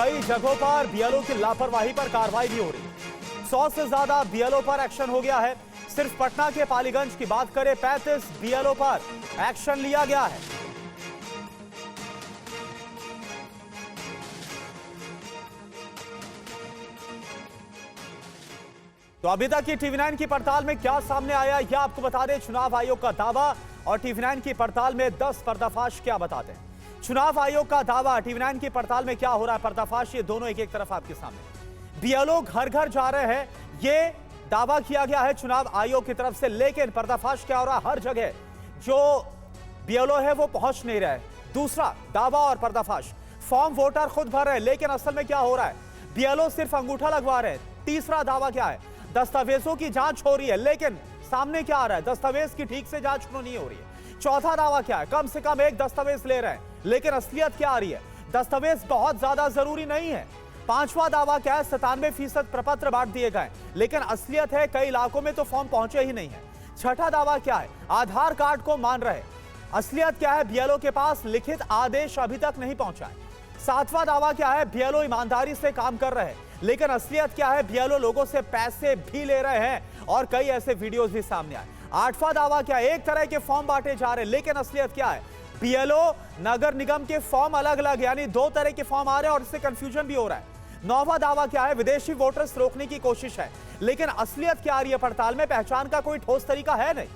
कई जगहों पर बीएलओ की लापरवाही पर कार्रवाई भी हो रही। 100 से ज्यादा बीएलओ पर एक्शन हो गया है। सिर्फ पटना के पालीगंज की बात करें, 35 बीएलओ पर एक्शन लिया गया है। तो अभी तक की टीवी9 की पड़ताल में क्या सामने आया, यह आपको बता दें। चुनाव आयोग का दावा और टीवी9 की पड़ताल में 10 पर्दाफाश क्या बताते हैं। चुनाव आयोग का दावा, टीवी9 की पड़ताल में क्या हो रहा है, पर्दाफाश, ये दोनों एक तरफ आपके सामने। बीएलओ घर घर जा रहे हैं, ये दावा किया गया है चुनाव आयोग की तरफ से, लेकिन पर्दाफाश क्या हो रहा है, हर जगह जो बीएलओ है वो पहुंच नहीं रहे। दूसरा दावा और पर्दाफाश, फॉर्म वोटर खुद भर रहे हैं, लेकिन असल में क्या हो रहा है, बीएलओ सिर्फ अंगूठा लगवा रहे हैं। तीसरा दावा क्या है, दस्तावेजों की जांच हो रही है, लेकिन सामने क्या आ रहा है, दस्तावेज की ठीक से जांच नहीं हो रही है। चौथा दावा क्या है, कम से कम एक दस्तावेज ले रहे हैं, लेकिन असलियत क्या आ रही है, दस्तावेज बहुत ज्यादा जरूरी नहीं है। पांचवा दावा क्या है, 97% प्रपत्र बांट दिए गए, लेकिन असलियत है कई इलाकों में तो फॉर्म पहुंचे ही नहीं है। छठा दावा क्या है, आधार कार्ड को मान रहे, असलियत क्या है, बीएलओ के पास लिखित आदेश अभी तक नहीं पहुंचा है। सातवां दावा क्या है, बीएलओ ईमानदारी से काम कर रहे हैं, लेकिन असलियत क्या है, बीएलओ लोगों से पैसे भी ले रहे हैं और कई ऐसे वीडियोस भी सामने आए। आठवां दावा क्या है, एक तरह के फॉर्म बांटे जा रहे हैं, लेकिन असलियत क्या है, बीएलओ नगर निगम के फॉर्म अलग अलग, यानी 2 तरह के फॉर्म आ रहे हैं और इससे कंफ्यूजन भी हो रहा है। नौवां दावा क्या है, विदेशी वोटर्स रोकने की कोशिश है, लेकिन असलियत क्या आ रही है, पड़ताल में पहचान का कोई ठोस तरीका है नहीं।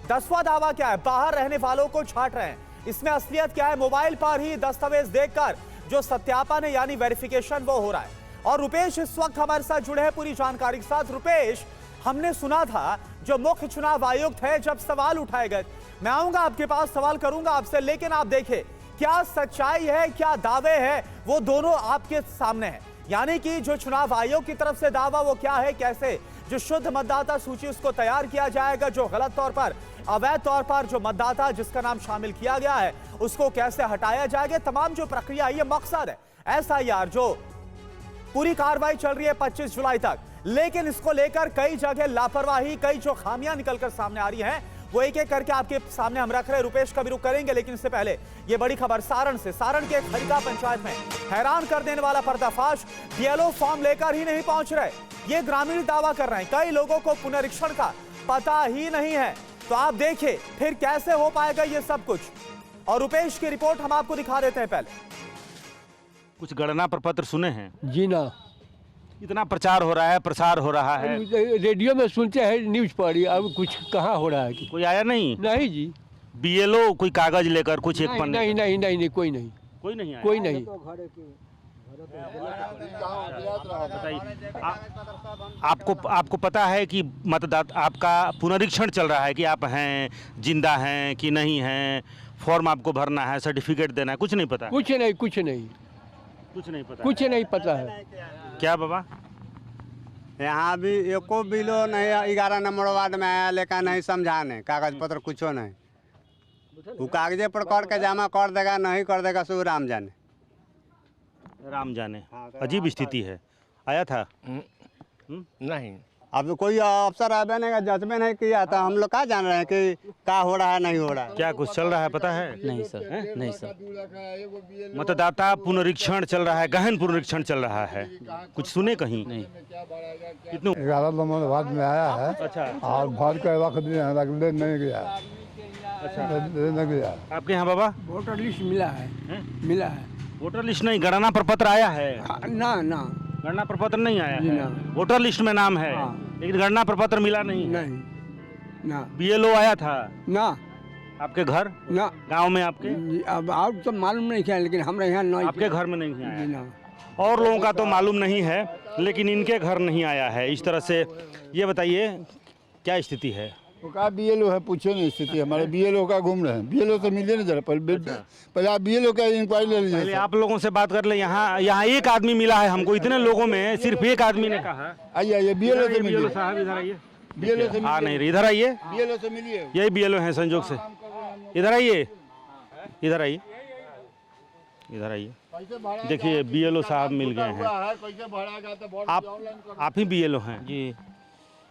10वां दावा क्या है, बाहर रहने वालों को छांट रहे हैं, इसमें असलियत क्या है, मोबाइल पर ही दस्तावेज देखकर जो सत्यापन है यानी वेरिफिकेशन वो हो रहा है। और रुपेश इस वक्त हमारे साथ जुड़े हैं पूरी जानकारी के साथ। रुपेश, हमने सुना था जो मुख्य चुनाव आयुक्त है, जब सवाल उठाए गए, मैं आऊंगा आपके पास, सवाल करूंगा आपसे, लेकिन आप देखें क्या सच्चाई है, क्या दावे हैं, वो दोनों आपके सामने हैं। यानी कि जो चुनाव आयोग की तरफ से दावा वो क्या है, कैसे जो शुद्ध मतदाता सूची उसको तैयार किया जाएगा, जो गलत तौर पर, अवैध तौर पर जो मतदाता जिसका नाम शामिल किया गया है उसको कैसे हटाया जाएगा, तमाम जो प्रक्रिया है, ये मकसद है एसआईआर, जो पूरी कार्रवाई चल रही है 25 जुलाई तक, लेकिन इसको लेकर कई जगह लापरवाही, कई जो खामियां निकलकर सामने आ रही हैं, वो एक एक करके आपके सामने हम रख रहे हैं। रुपेश का भी रुख करेंगे, लेकिन इससे पहले ये बड़ी खबर सारण से। सारण के खरिका पंचायत में हैरान कर देने वाला पर्दाफाश, बीएलओ फॉर्म लेकर ही नहीं पहुंच रहे, ये ग्रामीण दावा कर रहे हैं। कई लोगों को पुनरीक्षण का पता ही नहीं है, तो आप देखिए फिर कैसे हो पाएगा ये सब कुछ। और रुपेश की रिपोर्ट हम आपको दिखा देते हैं। पहले कुछ गणना प्रपत्र सुने हैं? जी ना, इतना प्रचार हो रहा है, प्रसार हो रहा है, रेडियो में सुनते हैं, न्यूज पढ़ी, अब कुछ कहाँ हो रहा है कि कोई आया नहीं? नहीं जी, बीएलओ कोई कागज लेकर कुछ एक पन्ने? नहीं नहीं नहीं नहीं, कोई नहीं, कोई नहीं आया? कोई नहीं। बताइए, आपको पता है कि मतदाता आपका पुनरीक्षण चल रहा है कि आप हैं, जिंदा हैं कि नहीं हैं, फॉर्म आपको भरना है, सर्टिफिकेट देना है, कुछ नहीं पता? कुछ नहीं, कुछ नहीं, कुछ नहीं पता, कुछ नहीं पता है। क्या बाबा? यहाँ भी एको बिलो नहीं, 11 नंबर वार्ड में आया, लेकिन नहीं समझाने, कागज पत्र कुछ नहीं, वो कागजे पर करके जमा कर देगा, नहीं कर देगा, सो राम जाने, राम जाने। अजीब स्थिति है। आया था? नहीं, अब कोई अफसर आवे नहीं, जज में नहीं किया, तो हम लोग क्या जान रहे हैं कि क्या हो रहा है, नहीं हो रहा है। क्या कुछ चल रहा है पता है? नहीं सर, नहीं सर। मतदाता पुनरीक्षण चल रहा है, गहन पुनरीक्षण चल रहा है, कुछ सुने कहीं? नहीं। कितने? 11 नंबर वार्ड में आया है। अच्छा। और भर के रख दिया, ले नहीं गया। अच्छा, ले नहीं गया। आपके यहाँ बाबा वोटर लिस्ट मिला है, मिला है वोटर लिस्ट नहीं, गणना प्रपत्र आया है? ना ना, गणना प्रपत्र नहीं आया जी है, ना। वोटर लिस्ट में नाम है, लेकिन गणना प्रपत्र मिला नहीं। नहीं ना, बीएलओ आया था ना आपके घर, ना, गांव में आपके? अब और तो मालूम नहीं क्या, लेकिन हमारे यहाँ नहीं, आपके घर में नहीं जी आया? ना। और लोगों का तो मालूम नहीं है, लेकिन इनके घर नहीं आया है। इस तरह से ये बताइए क्या स्थिति है? वो कहा बीएलओ है, पूछो नहीं स्थिति, हमारे बीएलओ का घूम रहे हैं, बीएलओ तो मिले नहीं जरा, पहले आप बीएलओ का इंक्वायरी ले पहले लीजिए। आप लोगों से बात कर ले। यहाँ एक आदमी मिला है हमको, इतने लोगों में सिर्फ एक आदमी ने कहा। आइए आइए, बीएलओ से बीएलओ मिलिए, साहब इधर आइए। बीएलओ से आ नहीं रही, इधर आइए, बीएलओ से मिलिए। यही बीएलओ हैं संजोग से। इधर आइए, इधर आइए, इधर आइए। देखिए बीएलओ साहब मिल गए हैं। आप ही बीएलओ हैं? जी,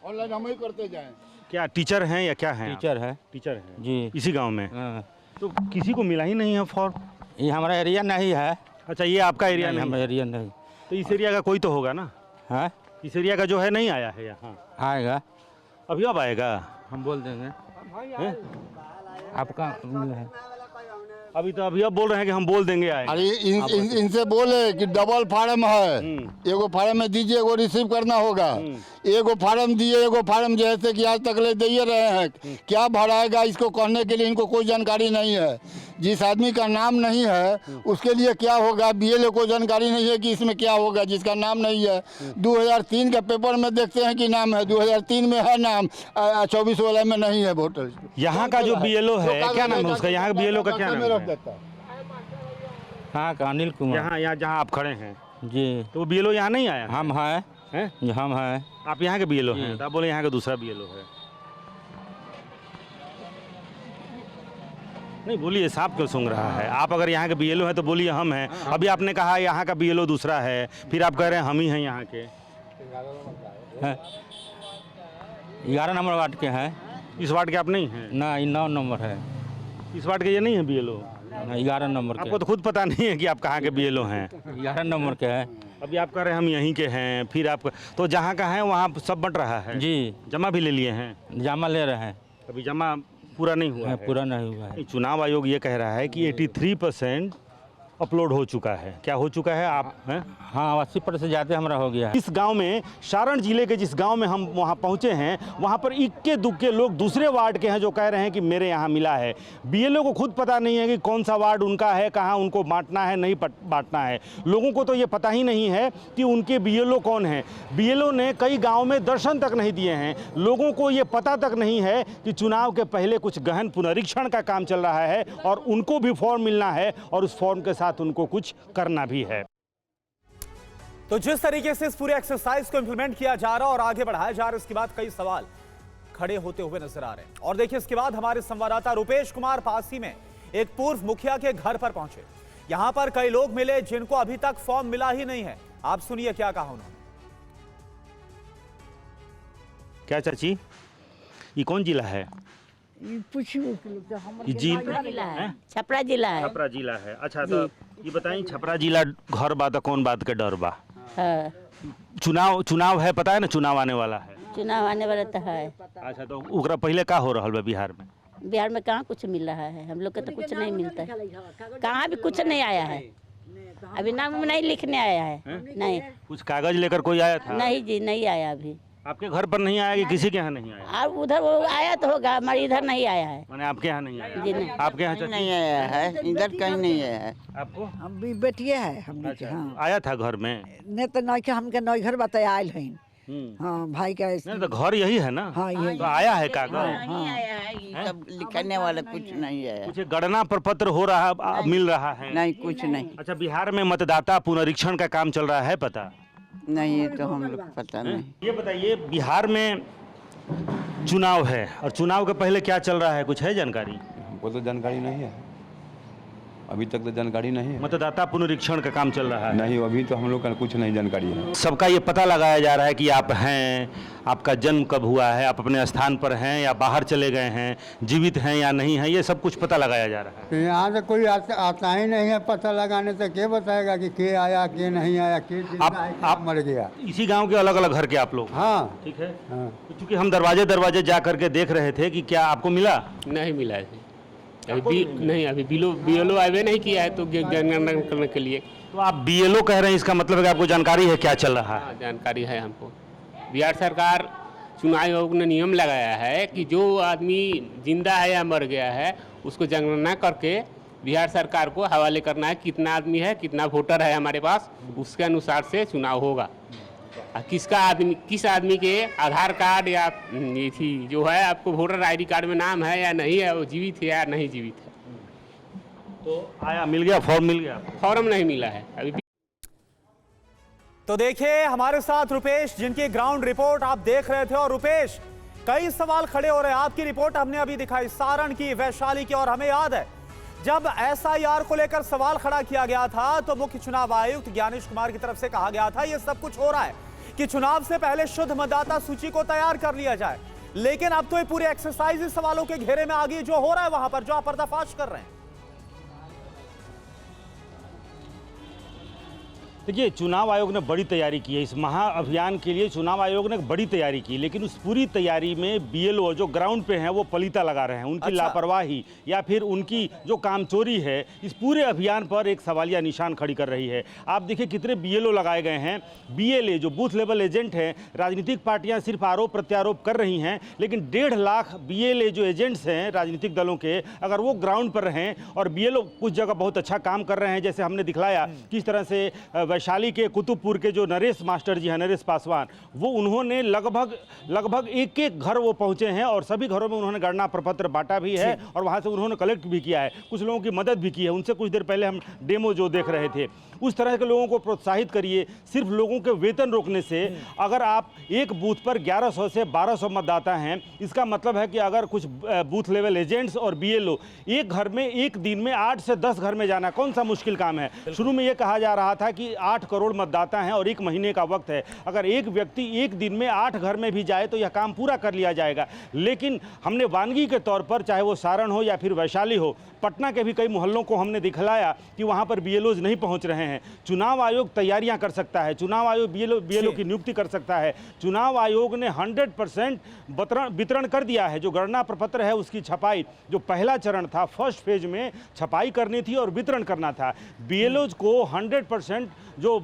ऑनलाइन हम ही करते जाएं। क्या टीचर हैं या क्या हैं? टीचर है टीचर हैं जी। इसी गांव में? हाँ। तो किसी को मिला ही नहीं है फॉर्म? ये हमारा एरिया नहीं है। अच्छा, ये आपका एरिया नहीं हमारा है। एरिया नहीं। तो इस एरिया का कोई तो होगा ना, हाँ इस एरिया का जो है नहीं आया है यहाँ, आएगा, अभी अब आएगा। हम बोल देंगे हैं? आपका है। अभी तो अभी अब बोल रहे हैं कि हम बोल देंगे आएगा। अरे इनसे बोले कि डबल फार्म है, एगो फार्म में दीजिए, एगो रिसीव करना होगा। एगो फार्म दिए, एगो फार्म जैसे कि आज तक ले दे रहे हैं, क्या भराएगा इसको कहने के लिए इनको कोई जानकारी नहीं है। जिस आदमी का नाम नहीं है उसके लिए क्या होगा, BLO को जानकारी नहीं है कि इसमें क्या होगा जिसका नाम नहीं है। 2003 के पेपर में देखते हैं कि नाम है, 2003 में है नाम, 24 वाला में नहीं है वोटर। यहाँ का जो BLO है क्या नाम है उसका, यहाँ का BLO का क्या नाम है? हाँ का अनिल कुमार। यहाँ जहाँ आप खड़े हैं जी, तो वो BLO यहाँ नहीं आया? हम हैं, हैं? हम हैं। आप यहाँ के BLO हैं, तो आप बोले यहाँ का दूसरा BLO है। नहीं बोलिए, साफ क्यों सूंघ रहा है? आप अगर यहाँ के BLO हैं तो बोलिए हम हैं। अभी आपने कहा यहाँ का BLO दूसरा है, फिर आप कह रहे हैं हम ही हैं यहाँ के। 11 नंबर वार्ड के हैं। इस वार्ड के आप नहीं हैं? ना, 9 नंबर है। इस वार्ड के ये नहीं है BLO? 11 नंबर के। आपको तो खुद पता नहीं है कि आप कहाँ के BLO हैं। 11 नंबर के है अभी आप कह रहे हैं हम यहीं के हैं, फिर आप तो जहाँ का है वहाँ सब बट रहा है जी। जमा भी ले लिए हैं? जमा ले रहे हैं, अभी जमा पूरा नहीं हुआ है। पूरा नहीं हुआ है। चुनाव आयोग ये कह रहा है कि 83% अपलोड हो चुका है। क्या हो चुका है आप हैं? हाँ, 80% से ज़्यादा हमारा हो गया है। इस गांव में, सारण जिले के जिस गांव में हम वहां पहुंचे हैं, वहां पर इक्के दुक्के लोग दूसरे वार्ड के हैं जो कह रहे हैं कि मेरे यहां मिला है। BLO को खुद पता नहीं है कि कौन सा वार्ड उनका है, कहां उनको बांटना है, नहीं बांटना है। लोगों को तो ये पता ही नहीं है कि उनके BLO कौन है। BLO ने कई गाँव में दर्शन तक नहीं दिए हैं। लोगों को ये पता तक नहीं है कि चुनाव के पहले कुछ गहन पुनरीक्षण का काम चल रहा है और उनको भी फॉर्म मिलना है और उस फॉर्म के साथ उनको कुछ करना भी है। तो जिस तरीके से इस पूरे एक्सरसाइज को इंप्लीमेंट किया जा रहा और आगे बढ़ाया जा रहा है, इसके बाद कई सवाल खड़े होते हुए नजर आ रहे हैं। और देखिए, इसके बाद हमारे संवाददाता रुपेश कुमार पासी में एक पूर्व मुखिया के घर पर पहुंचे। यहां पर कई लोग मिले जिनको अभी तक फॉर्म मिला ही नहीं है। आप सुनिए क्या कहा उन्होंने। क्या चाची, ये कौन जिला है? ये छपरा जिला है। छपरा जिला है। छपरा जिला है। अच्छा, तो ये बताइए, छपरा जिला घर बा तो कौन बात के डर बा? हाँ। चुनाव है, पता है ना, चुनाव आने वाला है। चुनाव आने वाला तो है। अच्छा, तो ओकरा पहले का हो रहा है बिहार में? बिहार में कहाँ कुछ मिल रहा है, हम लोग को तो कुछ नहीं मिलता है। कहाँ भी कुछ नहीं आया है, अभी नाम नहीं लिखने आया है। नहीं, कुछ कागज लेकर कोई आया था? नहीं जी, नहीं आया अभी। आपके घर पर नहीं आया कि किसी के यहाँ नहीं आया? और उधर वो आया तो होगा, हमारे इधर नहीं आया है। मैंने आपके यहाँ नहीं आया? जी नहीं। आपके यहाँ चाची? नहीं आया है, इधर कहीं नहीं आया है। आपको? हम भी बेटिए है हमने के। हाँ, आया था घर में? नहीं तो नई के हमके नई घर बताया आयल है। हाँ, भाई का नहीं तो घर यही है ना? हाँ, ये तो आया है कागज? नहीं आया है, सब लिखने वाला कुछ नहीं आया। कुछ गणना प्रपत्र हो रहा, मिल रहा है? नहीं, कुछ नहीं। अच्छा, बिहार में मतदाता पुनरीक्षण का काम चल रहा है, पता नहीं, ये तो हम लोग पता नहीं। ये बताइए, बिहार में चुनाव है और चुनाव के पहले क्या चल रहा है, कुछ है जानकारी? हमको तो जानकारी नहीं है, अभी तक तो जानकारी नहीं है। मतदाता पुनरीक्षण का काम चल रहा है? नहीं, अभी तो हम लोग का कुछ नहीं जानकारी है। सबका ये पता लगाया जा रहा है कि आप हैं, आपका जन्म कब हुआ है, आप अपने स्थान पर हैं या बाहर चले गए हैं, जीवित हैं या नहीं हैं, ये सब कुछ पता लगाया जा रहा है। यहाँ से कोई आता ही नहीं है पता लगाने से। क्या बताएगा कि के आया, के नहीं आया, के आप मर गया। इसी गांव के अलग अलग घर के आप लोग? हाँ, ठीक है। हाँ। क्योंकि हम दरवाजे जा करके देख रहे थे कि क्या आपको मिला? नहीं मिला है अभी नहीं, अभी BLO आए नहीं किया है तो जनगणना करने के लिए। तो आप BLO कह रहे हैं, इसका मतलब है कि आपको जानकारी है क्या चल रहा है? हाँ, जानकारी है हमको। बिहार सरकार चुनाव आयोग ने नियम लगाया है कि जो आदमी जिंदा है या मर गया है उसको जनगणना करके बिहार सरकार को हवाले करना है, कितना आदमी है, कितना वोटर है हमारे पास, उसके अनुसार से चुनाव होगा। किस आदमी के आधार कार्ड या ये थी जो है आपको वोटर ID कार्ड में नाम है या नहीं है, वो जीवित है या नहीं जीवित है। तो आया, मिल गया, फॉर्म मिल गया? फॉर्म नहीं मिला है अभी। तो देखिए, हमारे साथ रुपेश, जिनकी ग्राउंड रिपोर्ट आप देख रहे थे। और रुपेश, कई सवाल खड़े हो रहे हैं। आपकी रिपोर्ट हमने अभी दिखाई सारण की, वैशाली की, और हमें याद है जब SIR को लेकर सवाल खड़ा किया गया था तो मुख्य चुनाव आयुक्त ज्ञानेश कुमार की तरफ से कहा गया था ये सब कुछ हो रहा है कि चुनाव से पहले शुद्ध मतदाता सूची को तैयार कर लिया जाए। लेकिन अब तो ये पूरी एक्सरसाइज इस सवालों के घेरे में आ गई जो हो रहा है वहां पर, जो आप पर्दाफाश कर रहे हैं। देखिए, चुनाव आयोग ने बड़ी तैयारी की है इस महाअभियान के लिए। चुनाव आयोग ने बड़ी तैयारी की, लेकिन उस पूरी तैयारी में बीएलओ जो ग्राउंड पे हैं वो पलीता लगा रहे हैं। उनकी लापरवाही या फिर उनकी जो कामचोरी है इस पूरे अभियान पर एक सवालिया निशान खड़ी कर रही है। आप देखिए कितने बीएलओ लगाए गए हैं। बीएलए जो बूथ लेवल एजेंट हैं, राजनीतिक पार्टियां सिर्फ आरोप प्रत्यारोप कर रही हैं, लेकिन 1.5 लाख बीएलए जो एजेंट्स हैं राजनीतिक दलों के, अगर वो ग्राउंड पर रहें और बीएलओ कुछ जगह बहुत अच्छा काम कर रहे हैं, जैसे हमने दिखलाया किस तरह से वैशाली के कुतुबपुर के जो नरेश मास्टर जी हैं, नरेश पासवान, वो उन्होंने लगभग एक घर वो पहुंचे हैं और सभी घरों में उन्होंने गणना प्रपत्र बांटा भी है और वहां से उन्होंने कलेक्ट भी किया है। कुछ लोगों की मदद भी की है। उनसे कुछ देर पहले हम डेमो जो देख रहे थे, उस तरह के लोगों को प्रोत्साहित करिए। सिर्फ लोगों के वेतन रोकने से, अगर आप एक बूथ पर 1100 से 1200 मतदाता हैं, इसका मतलब है कि अगर कुछ बूथ लेवल एजेंट्स और बीएलओ एक घर में एक दिन में 8 से 10 घर में जाना कौन सा मुश्किल काम है। शुरू में यह कहा जा रहा था कि 8 करोड़ मतदाता हैं और 1 महीने का वक्त है। अगर एक व्यक्ति एक दिन में 8 घर में भी जाए तो यह काम पूरा कर लिया जाएगा। लेकिन हमने वानगी के तौर पर, चाहे वो सारण हो या फिर वैशाली हो, पटना के भी कई मोहल्लों को हमने दिखलाया कि वहां पर बीएलओज नहीं पहुंच रहे हैं। चुनाव आयोग तैयारियां कर सकता है, चुनाव आयोग बीएलओ की नियुक्ति कर सकता है। चुनाव आयोग ने 100% वितरण कर दिया है। जो गणना प्रपत्र है उसकी छपाई, जो पहला चरण था, फर्स्ट फेज में छपाई करनी थी और वितरण करना था। बीएलओज को 100% जो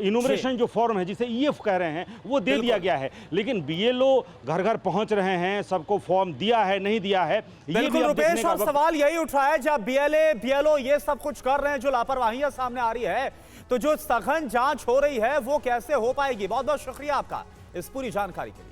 इनुमरेशन जो फॉर्म है, जिसे ईएफ कह रहे हैं, वो दे दिया गया है। लेकिन बीएलओ घर घर पहुंच रहे हैं, सबको फॉर्म दिया है नहीं दिया है, बिल्कुल रुपेश। और सवाल यही उठ रहा है, जब बीएलओ ये सब कुछ कर रहे हैं, जो लापरवाहियां सामने आ रही है, तो जो सघन जांच हो रही है वो कैसे हो पाएगी। बहुत बहुत शुक्रिया आपका इस पूरी जानकारी के लिए।